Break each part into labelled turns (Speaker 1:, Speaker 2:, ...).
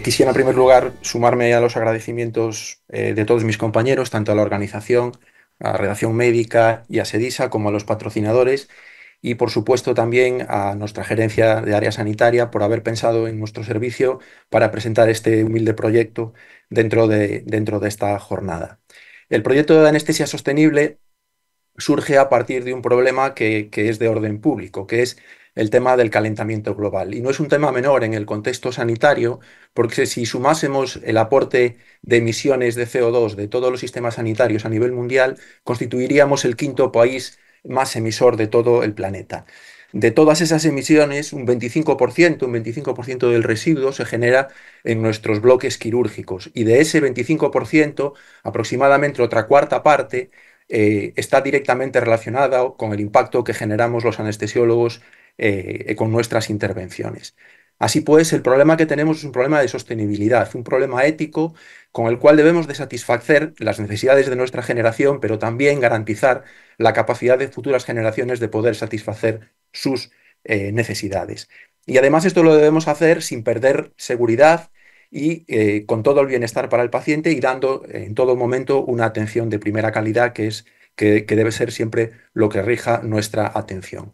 Speaker 1: Quisiera en primer lugar sumarme a los agradecimientos de todos mis compañeros, tanto a la organización, a la redacción médica y a SEDISA, como a los patrocinadores y, por supuesto, también a nuestra gerencia de área sanitaria por haber pensado en nuestro servicio para presentar este humilde proyecto dentro de esta jornada. El proyecto de anestesia sostenible surge a partir de un problema que es de orden público, que es el tema del calentamiento global. Y no es un tema menor en el contexto sanitario, porque si sumásemos el aporte de emisiones de CO2 de todos los sistemas sanitarios a nivel mundial, constituiríamos el quinto país más emisor de todo el planeta. De todas esas emisiones, un 25% del residuo se genera en nuestros bloques quirúrgicos y de ese 25%, aproximadamente otra cuarta parte está directamente relacionada con el impacto que generamos los anestesiólogos con nuestras intervenciones. Así pues, el problema que tenemos es un problema de sostenibilidad, un problema ético con el cual debemos de satisfacer las necesidades de nuestra generación, pero también garantizar la capacidad de futuras generaciones de poder satisfacer sus necesidades. Y además esto lo debemos hacer sin perder seguridad y con todo el bienestar para el paciente y dando en todo momento una atención de primera calidad que debe ser siempre lo que rija nuestra atención.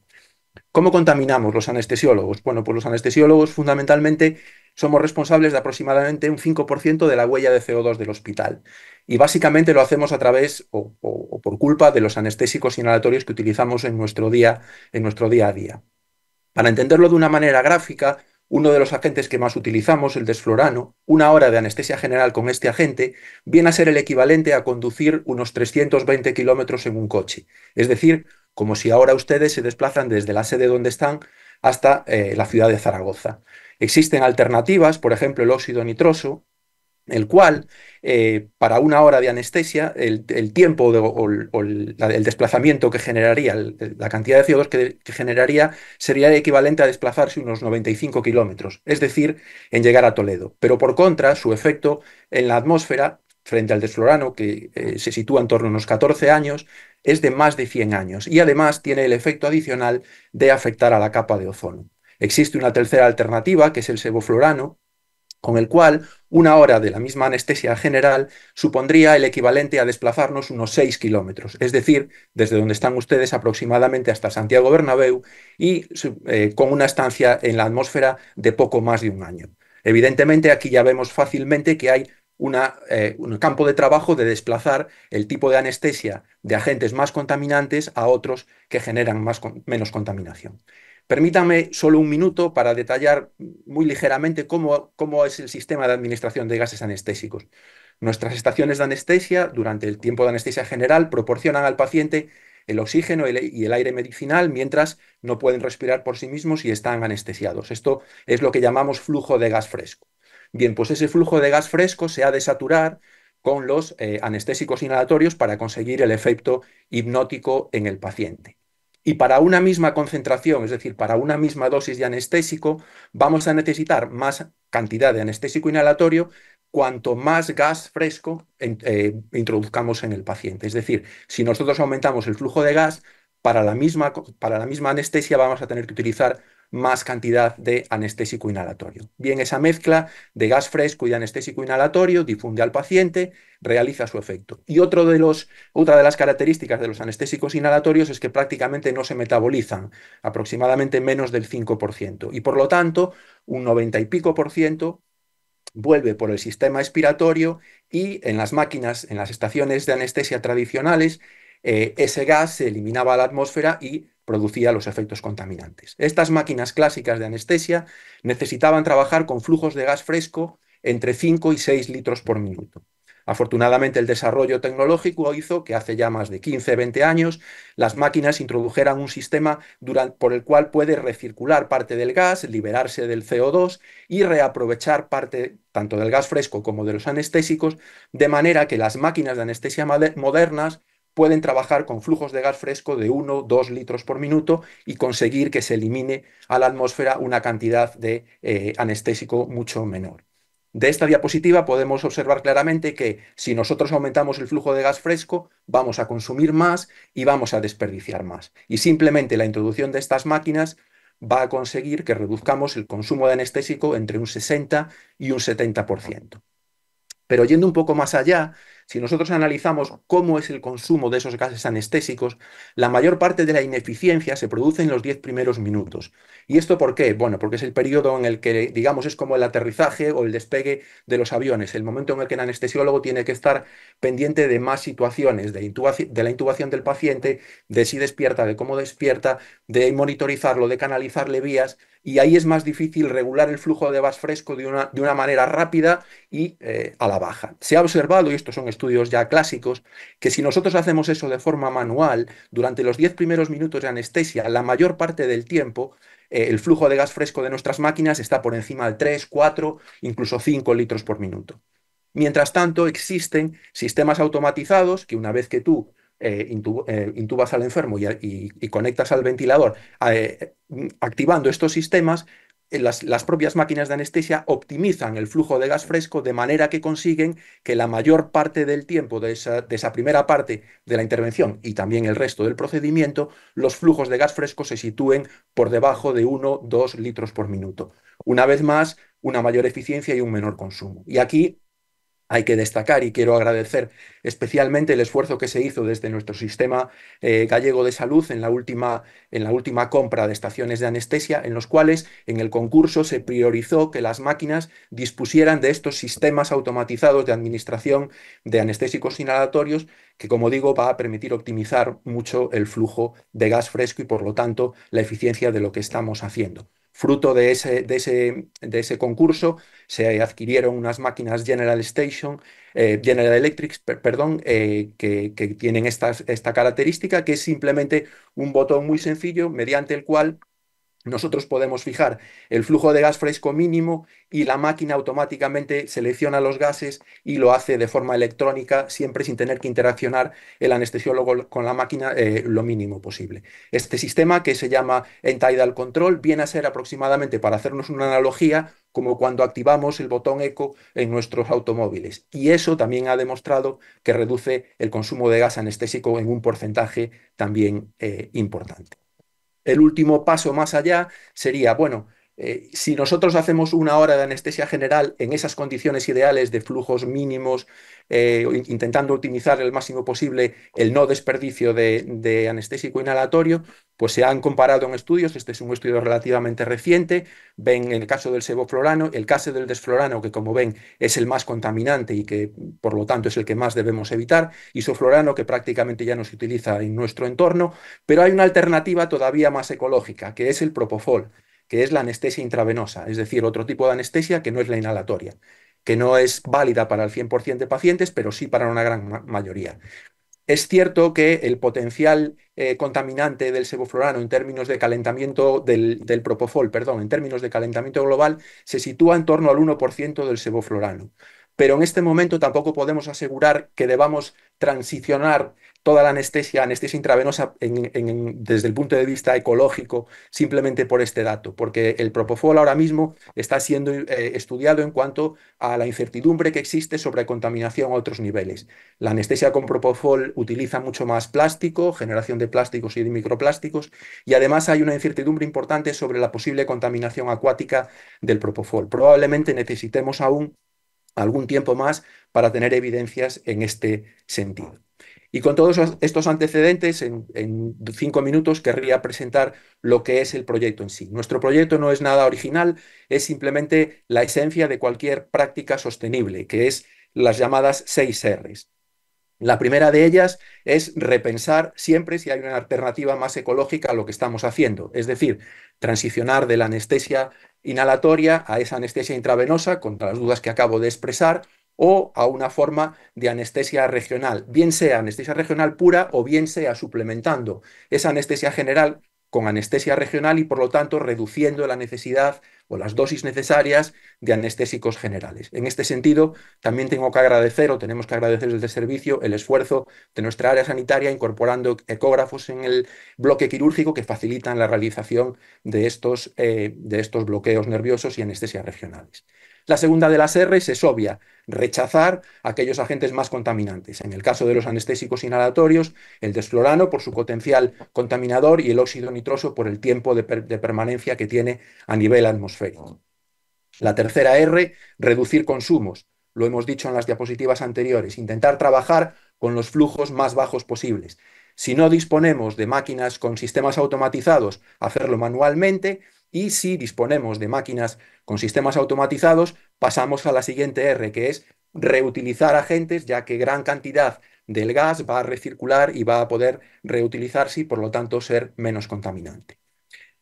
Speaker 1: ¿Cómo contaminamos los anestesiólogos? Bueno, pues los anestesiólogos fundamentalmente somos responsables de aproximadamente un 5% de la huella de CO2 del hospital. Y básicamente lo hacemos a través o por culpa de los anestésicos inhalatorios que utilizamos en nuestro día a día. Para entenderlo de una manera gráfica, uno de los agentes que más utilizamos, el desflorano, una hora de anestesia general con este agente viene a ser el equivalente a conducir unos 320 kilómetros en un coche. Es decir, como si ahora ustedes se desplazan desde la sede donde están hasta la ciudad de Zaragoza. Existen alternativas, por ejemplo, el óxido nitroso, el cual, para una hora de anestesia, el tiempo el desplazamiento que generaría, la cantidad de CO2 que generaría, sería el equivalente a desplazarse unos 95 kilómetros, es decir, en llegar a Toledo. Pero por contra, su efecto en la atmósfera, frente al desflorano, que se sitúa en torno a unos 14 años, es de más de 100 años y además tiene el efecto adicional de afectar a la capa de ozono. Existe una tercera alternativa, que es el sevoflurano, con el cual una hora de la misma anestesia general supondría el equivalente a desplazarnos unos 6 kilómetros, es decir, desde donde están ustedes aproximadamente hasta Santiago Bernabéu y con una estancia en la atmósfera de poco más de un año. Evidentemente, aquí ya vemos fácilmente que hay un campo de trabajo de desplazar el tipo de anestesia de agentes más contaminantes a otros que generan menos contaminación. Permítame solo un minuto para detallar muy ligeramente cómo es el sistema de administración de gases anestésicos. Nuestras estaciones de anestesia, durante el tiempo de anestesia general, proporcionan al paciente el oxígeno y el aire medicinal mientras no pueden respirar por sí mismos y están anestesiados. Esto es lo que llamamos flujo de gas fresco. Bien, pues ese flujo de gas fresco se ha de saturar con los anestésicos inhalatorios para conseguir el efecto hipnótico en el paciente. Y para una misma concentración, es decir, para una misma dosis de anestésico, vamos a necesitar más cantidad de anestésico inhalatorio cuanto más gas fresco introduzcamos en el paciente. Es decir, si nosotros aumentamos el flujo de gas, para la misma anestesia vamos a tener que utilizar más cantidad de anestésico inhalatorio. Bien, esa mezcla de gas fresco y anestésico inhalatorio difunde al paciente, realiza su efecto. Y otra de las características de los anestésicos inhalatorios es que prácticamente no se metabolizan, aproximadamente menos del 5%. Y por lo tanto, un 90 y pico por ciento vuelve por el sistema expiratorio y en las máquinas, en las estaciones de anestesia tradicionales, ese gas se eliminaba a la atmósfera y producía los efectos contaminantes. Estas máquinas clásicas de anestesia necesitaban trabajar con flujos de gas fresco entre 5 y 6 litros por minuto. Afortunadamente, el desarrollo tecnológico hizo que hace ya más de 15, 20 años las máquinas introdujeran un sistema por el cual puede recircular parte del gas, liberarse del CO2 y reaprovechar parte tanto del gas fresco como de los anestésicos, de manera que las máquinas de anestesia modernas pueden trabajar con flujos de gas fresco de 1, 2 litros por minuto y conseguir que se elimine a la atmósfera una cantidad de anestésico mucho menor. De esta diapositiva podemos observar claramente que si nosotros aumentamos el flujo de gas fresco, vamos a consumir más y vamos a desperdiciar más. Y simplemente la introducción de estas máquinas va a conseguir que reduzcamos el consumo de anestésico entre un 60 y un 70%. Pero yendo un poco más allá, si nosotros analizamos cómo es el consumo de esos gases anestésicos, la mayor parte de la ineficiencia se produce en los 10 primeros minutos. ¿Y esto por qué? Bueno, porque es el periodo en el que, digamos, es como el aterrizaje o el despegue de los aviones, el momento en el que el anestesiólogo tiene que estar pendiente de más situaciones, de la intubación del paciente, de si despierta, de cómo despierta, de monitorizarlo, de canalizarle vías, y ahí es más difícil regular el flujo de gas fresco de una manera rápida y a la baja. Se ha observado, y estos son estudios ya clásicos, que si nosotros hacemos eso de forma manual, durante los 10 primeros minutos de anestesia, la mayor parte del tiempo, el flujo de gas fresco de nuestras máquinas está por encima de 3, 4, incluso 5 litros por minuto. Mientras tanto, existen sistemas automatizados que una vez que tú intubas al enfermo y conectas al ventilador, activando estos sistemas, las propias máquinas de anestesia optimizan el flujo de gas fresco de manera que consiguen que la mayor parte del tiempo de esa primera parte de la intervención y también el resto del procedimiento, los flujos de gas fresco se sitúen por debajo de 1, 2 litros por minuto. Una vez más, una mayor eficiencia y un menor consumo. Y aquí hay que destacar y quiero agradecer especialmente el esfuerzo que se hizo desde nuestro sistema gallego de salud en la última compra de estaciones de anestesia, en los cuales en el concurso se priorizó que las máquinas dispusieran de estos sistemas automatizados de administración de anestésicos inhalatorios, que como digo va a permitir optimizar mucho el flujo de gas fresco y por lo tanto la eficiencia de lo que estamos haciendo. Fruto de ese concurso se adquirieron unas máquinas General Electric, perdón, que tienen esta característica, que es simplemente un botón muy sencillo mediante el cual nosotros podemos fijar el flujo de gas fresco mínimo y la máquina automáticamente selecciona los gases y lo hace de forma electrónica, siempre sin tener que interaccionar el anestesiólogo con la máquina lo mínimo posible. Este sistema, que se llama End-Tidal Control, viene a ser aproximadamente, para hacernos una analogía, como cuando activamos el botón eco en nuestros automóviles. Y eso también ha demostrado que reduce el consumo de gas anestésico en un porcentaje también importante. El último paso más allá sería, bueno, si nosotros hacemos una hora de anestesia general en esas condiciones ideales de flujos mínimos, intentando optimizar el máximo posible el no desperdicio de anestésico inhalatorio, pues se han comparado en estudios, este es un estudio relativamente reciente, ven en el caso del sevoflurano, el caso del desflurano, que como ven es el más contaminante y que por lo tanto es el que más debemos evitar, isoflurano, que prácticamente ya no se utiliza en nuestro entorno, pero hay una alternativa todavía más ecológica, que es el propofol, que es la anestesia intravenosa, es decir, otro tipo de anestesia que no es la inhalatoria, que no es válida para el 100% de pacientes, pero sí para una gran mayoría. Es cierto que el potencial contaminante del sevoflurano en términos de calentamiento del propofol, perdón, en términos de calentamiento global, se sitúa en torno al 1% del sevoflurano. Pero en este momento tampoco podemos asegurar que debamos transicionar toda la anestesia intravenosa desde el punto de vista ecológico simplemente por este dato, porque el propofol ahora mismo está siendo estudiado en cuanto a la incertidumbre que existe sobre contaminación a otros niveles. La anestesia con propofol utiliza mucho más plástico, generación de plásticos y de microplásticos, y además hay una incertidumbre importante sobre la posible contaminación acuática del propofol. Probablemente necesitemos aún algún tiempo más para tener evidencias en este sentido. Y con todos estos antecedentes, en 5 minutos querría presentar lo que es el proyecto en sí. Nuestro proyecto no es nada original, es simplemente la esencia de cualquier práctica sostenible, que es las llamadas 6 Rs. La primera de ellas es repensar siempre si hay una alternativa más ecológica a lo que estamos haciendo, es decir, transicionar de la anestesia inhalatoria a esa anestesia intravenosa, contra las dudas que acabo de expresar, o a una forma de anestesia regional, bien sea anestesia regional pura o bien sea suplementando esa anestesia general con anestesia regional y por lo tanto reduciendo la necesidad o las dosis necesarias de anestésicos generales. En este sentido, también tengo que agradecer o tenemos que agradecer desde el servicio el esfuerzo de nuestra área sanitaria incorporando ecógrafos en el bloque quirúrgico que facilitan la realización de estos bloqueos nerviosos y anestesias regionales. La segunda de las R's es obvia, rechazar aquellos agentes más contaminantes. En el caso de los anestésicos inhalatorios, el desflorano por su potencial contaminador y el óxido nitroso por el tiempo de permanencia que tiene a nivel atmosférico. La tercera R, reducir consumos. Lo hemos dicho en las diapositivas anteriores, intentar trabajar con los flujos más bajos posibles. Si no disponemos de máquinas con sistemas automatizados, hacerlo manualmente, y si disponemos de máquinas con sistemas automatizados, pasamos a la siguiente R, que es reutilizar agentes, ya que gran cantidad del gas va a recircular y va a poder reutilizarse y por lo tanto ser menos contaminante.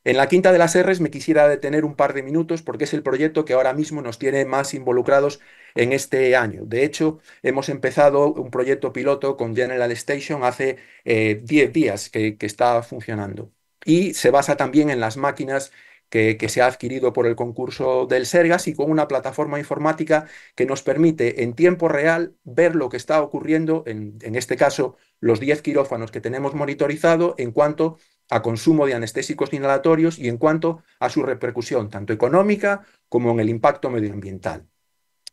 Speaker 1: En la quinta de las R's me quisiera detener un par de minutos porque es el proyecto que ahora mismo nos tiene más involucrados en este año. De hecho, hemos empezado un proyecto piloto con General Station hace 10 días que está funcionando. Y se basa también en las máquinas que se ha adquirido por el concurso del Sergas y con una plataforma informática que nos permite en tiempo real ver lo que está ocurriendo, en este caso, los 10 quirófanos que tenemos monitorizado en cuanto a consumo de anestésicos inhalatorios y en cuanto a su repercusión, tanto económica como en el impacto medioambiental.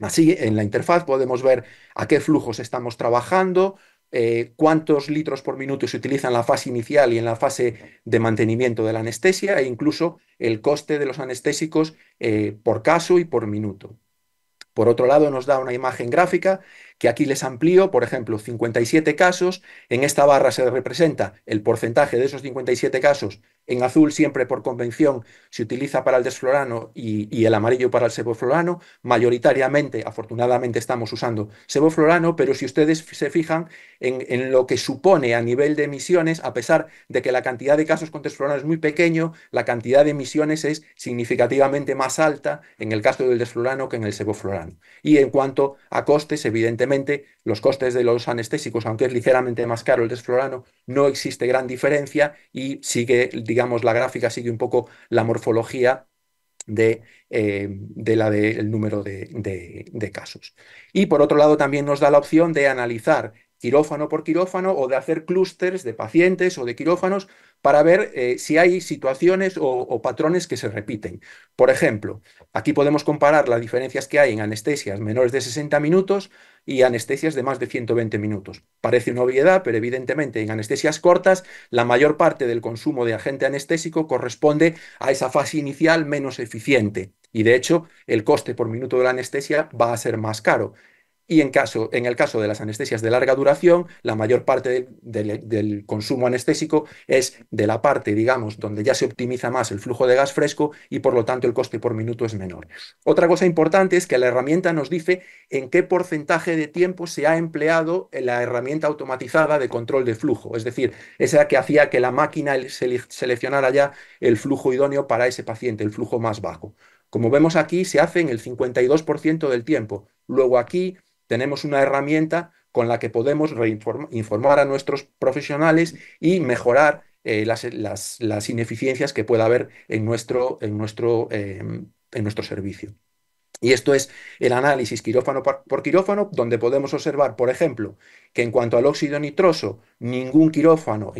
Speaker 1: Así, en la interfaz podemos ver a qué flujos estamos trabajando, cuántos litros por minuto se utilizan en la fase inicial y en la fase de mantenimiento de la anestesia e incluso el coste de los anestésicos por caso y por minuto. Por otro lado, nos da una imagen gráfica que aquí les amplío, por ejemplo, 57 casos. En esta barra se representa el porcentaje de esos 57 casos. En azul, siempre por convención, se utiliza para el desflorano y el amarillo para el sevoflurano. Mayoritariamente, afortunadamente, estamos usando sevoflurano, pero si ustedes se fijan en lo que supone a nivel de emisiones, a pesar de que la cantidad de casos con desflorano es muy pequeño, la cantidad de emisiones es significativamente más alta en el caso del desflorano que en el sevoflurano. Y en cuanto a costes, evidentemente, los costes de los anestésicos, aunque es ligeramente más caro el desflorano, no existe gran diferencia y sigue, digamos, la gráfica sigue un poco la morfología del número de casos. Y por otro lado, también nos da la opción de analizar quirófano por quirófano o de hacer clústeres de pacientes o de quirófanos para ver si hay situaciones o patrones que se repiten. Por ejemplo, aquí podemos comparar las diferencias que hay en anestesias menores de 60 minutos y anestesias de más de 120 minutos. Parece una obviedad, pero evidentemente en anestesias cortas la mayor parte del consumo de agente anestésico corresponde a esa fase inicial menos eficiente. Y de hecho, el coste por minuto de la anestesia va a ser más caro. Y en el caso de las anestesias de larga duración, la mayor parte del consumo anestésico es de la parte, digamos, donde ya se optimiza más el flujo de gas fresco y por lo tanto el coste por minuto es menor. Otra cosa importante es que la herramienta nos dice en qué porcentaje de tiempo se ha empleado en la herramienta automatizada de control de flujo, es decir, esa que hacía que la máquina seleccionara ya el flujo idóneo para ese paciente, el flujo más bajo. Como vemos aquí, se hace en el 52% del tiempo. Luego aquí tenemos una herramienta con la que podemos informar a nuestros profesionales y mejorar las ineficiencias que pueda haber en nuestro servicio. Y esto es el análisis quirófano por quirófano, donde podemos observar, por ejemplo, que en cuanto al óxido nitroso, en ningún quirófano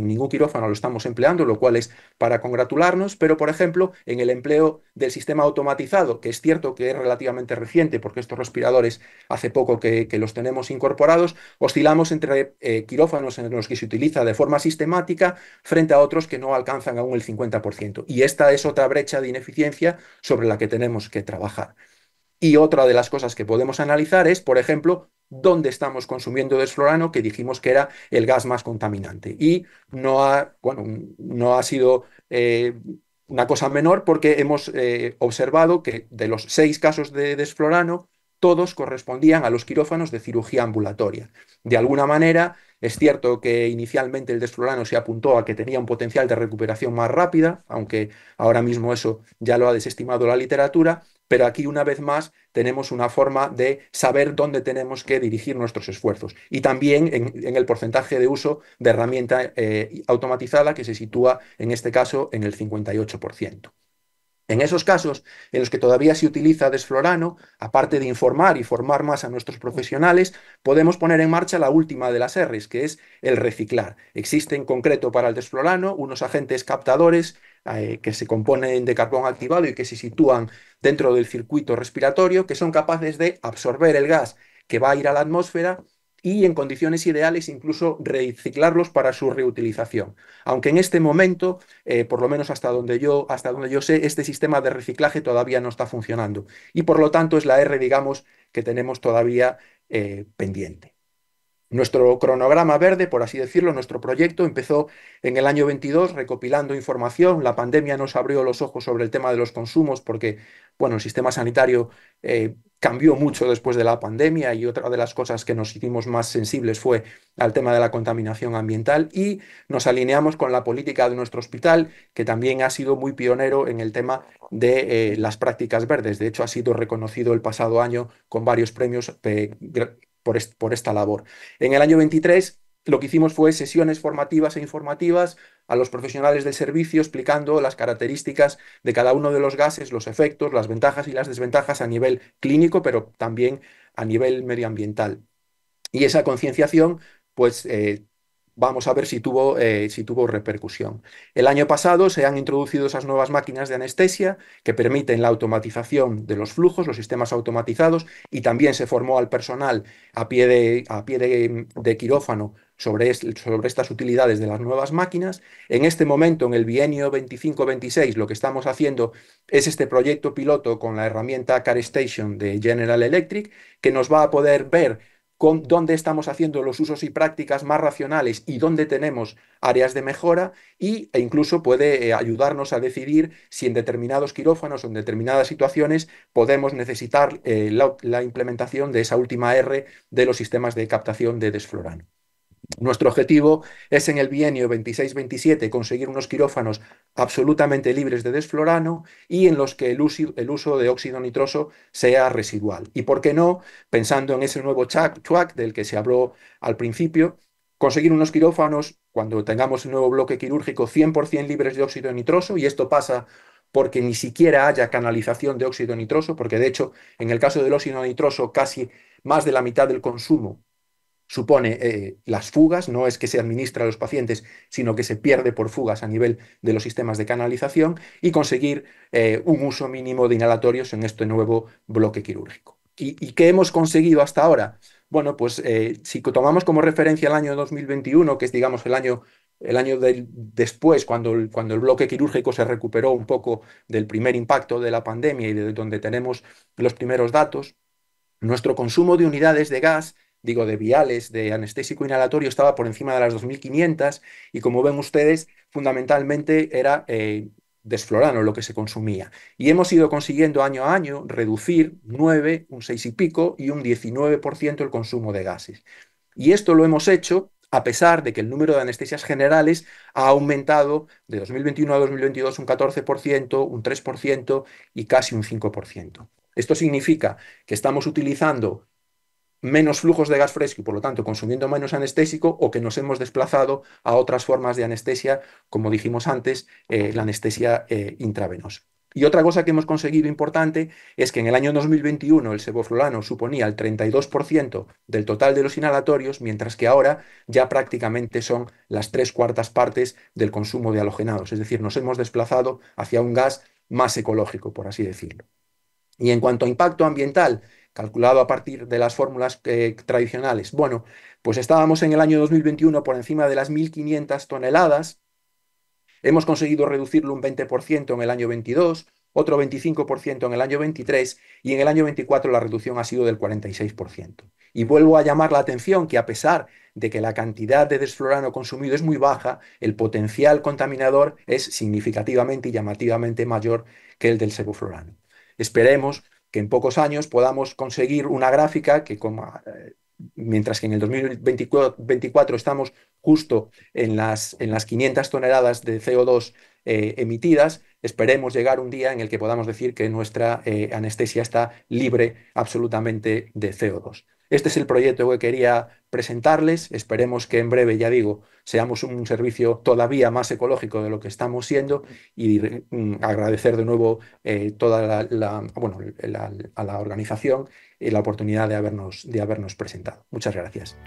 Speaker 1: lo estamos empleando, lo cual es para congratularnos, pero, por ejemplo, en el empleo del sistema automatizado, que es cierto que es relativamente reciente, porque estos respiradores hace poco que los tenemos incorporados, oscilamos entre quirófanos en los que se utiliza de forma sistemática frente a otros que no alcanzan aún el 50%. Y esta es otra brecha de ineficiencia sobre la que tenemos que trabajar. Y otra de las cosas que podemos analizar es, por ejemplo, dónde estamos consumiendo desflorano, que dijimos que era el gas más contaminante. Y no ha sido una cosa menor porque hemos observado que de los 6 casos de desflorano, todos correspondían a los quirófanos de cirugía ambulatoria. De alguna manera, es cierto que inicialmente el desflorano se apuntó a que tenía un potencial de recuperación más rápida, aunque ahora mismo eso ya lo ha desestimado la literatura, pero aquí una vez más tenemos una forma de saber dónde tenemos que dirigir nuestros esfuerzos y también en el porcentaje de uso de herramienta automatizada que se sitúa en este caso en el 58%. En esos casos en los que todavía se utiliza desflorano, aparte de informar y formar más a nuestros profesionales, podemos poner en marcha la última de las R's, que es el reciclar. Existe en concreto para el desflorano unos agentes captadores que se componen de carbón activado y que se sitúan dentro del circuito respiratorio, que son capaces de absorber el gas que va a ir a la atmósfera y en condiciones ideales incluso reciclarlos para su reutilización. Aunque en este momento, por lo menos hasta donde yo sé, este sistema de reciclaje todavía no está funcionando y por lo tanto es la R, digamos, que tenemos todavía pendiente. Nuestro cronograma verde, por así decirlo, nuestro proyecto empezó en el año 22 recopilando información. La pandemia nos abrió los ojos sobre el tema de los consumos porque, bueno, el sistema sanitario cambió mucho después de la pandemia y otra de las cosas que nos hicimos más sensibles fue al tema de la contaminación ambiental y nos alineamos con la política de nuestro hospital, que también ha sido muy pionero en el tema de las prácticas verdes. De hecho, ha sido reconocido el pasado año con varios premios por esta labor. En el año 23 lo que hicimos fue sesiones formativas e informativas a los profesionales del servicio explicando las características de cada uno de los gases, los efectos, las ventajas y las desventajas a nivel clínico, pero también a nivel medioambiental. Y esa concienciación, pues vamos a ver si tuvo repercusión. El año pasado se han introducido esas nuevas máquinas de anestesia que permiten la automatización de los flujos, los sistemas automatizados, y también se formó al personal a pie de quirófano sobre estas utilidades de las nuevas máquinas. En este momento, en el bienio 25-26, lo que estamos haciendo es este proyecto piloto con la herramienta CareStation de General Electric, que nos va a poder ver con dónde estamos haciendo los usos y prácticas más racionales y dónde tenemos áreas de mejora e incluso puede ayudarnos a decidir si en determinados quirófanos o en determinadas situaciones podemos necesitar la implementación de esa última R de los sistemas de captación de desflorano. Nuestro objetivo es en el bienio 26-27 conseguir unos quirófanos absolutamente libres de desflorano y en los que el uso de óxido nitroso sea residual. Y por qué no, pensando en ese nuevo CHUAC del que se habló al principio, conseguir unos quirófanos cuando tengamos el nuevo bloque quirúrgico 100% libres de óxido nitroso, y esto pasa porque ni siquiera haya canalización de óxido nitroso, porque de hecho en el caso del óxido nitroso casi más de la mitad del consumo supone las fugas, no es que se administra a los pacientes, sino que se pierde por fugas a nivel de los sistemas de canalización y conseguir un uso mínimo de inhalatorios en este nuevo bloque quirúrgico. ¿Y qué hemos conseguido hasta ahora? Bueno, pues si tomamos como referencia el año 2021, que es digamos el año después, cuando el bloque quirúrgico se recuperó un poco del primer impacto de la pandemia y de donde tenemos los primeros datos, nuestro consumo de unidades de gas, digo, de viales, de anestésico inhalatorio, estaba por encima de las 2.500 y como ven ustedes, fundamentalmente era desflorano lo que se consumía. Y hemos ido consiguiendo año a año reducir 9, un 6 y pico y un 19% el consumo de gases. Y esto lo hemos hecho a pesar de que el número de anestesias generales ha aumentado de 2021 a 2022 un 14%, un 3% y casi un 5%. Esto significa que estamos utilizando menos flujos de gas fresco y por lo tanto consumiendo menos anestésico o que nos hemos desplazado a otras formas de anestesia, como dijimos antes, la anestesia intravenosa. Y otra cosa que hemos conseguido importante es que en el año 2021 el sevoflurano suponía el 32% del total de los inhalatorios, mientras que ahora ya prácticamente son las 3/4 partes del consumo de halogenados. Es decir, nos hemos desplazado hacia un gas más ecológico, por así decirlo. Y en cuanto a impacto ambiental, calculado a partir de las fórmulas tradicionales, bueno, pues estábamos en el año 2021 por encima de las 1.500 toneladas. Hemos conseguido reducirlo un 20% en el año 22, otro 25% en el año 23 y en el año 24 la reducción ha sido del 46%. Y vuelvo a llamar la atención que a pesar de que la cantidad de desflorano consumido es muy baja, el potencial contaminador es significativamente y llamativamente mayor que el del sevoflurano. Esperemos que en pocos años podamos conseguir una gráfica que, mientras que en el 2024 estamos justo en las 500 toneladas de CO2 emitidas, esperemos llegar un día en el que podamos decir que nuestra anestesia está libre absolutamente de CO2. Este es el proyecto que quería presentarles. Esperemos que en breve, ya digo, seamos un servicio todavía más ecológico de lo que estamos siendo y agradecer de nuevo a la organización y la oportunidad de habernos presentado. Muchas gracias.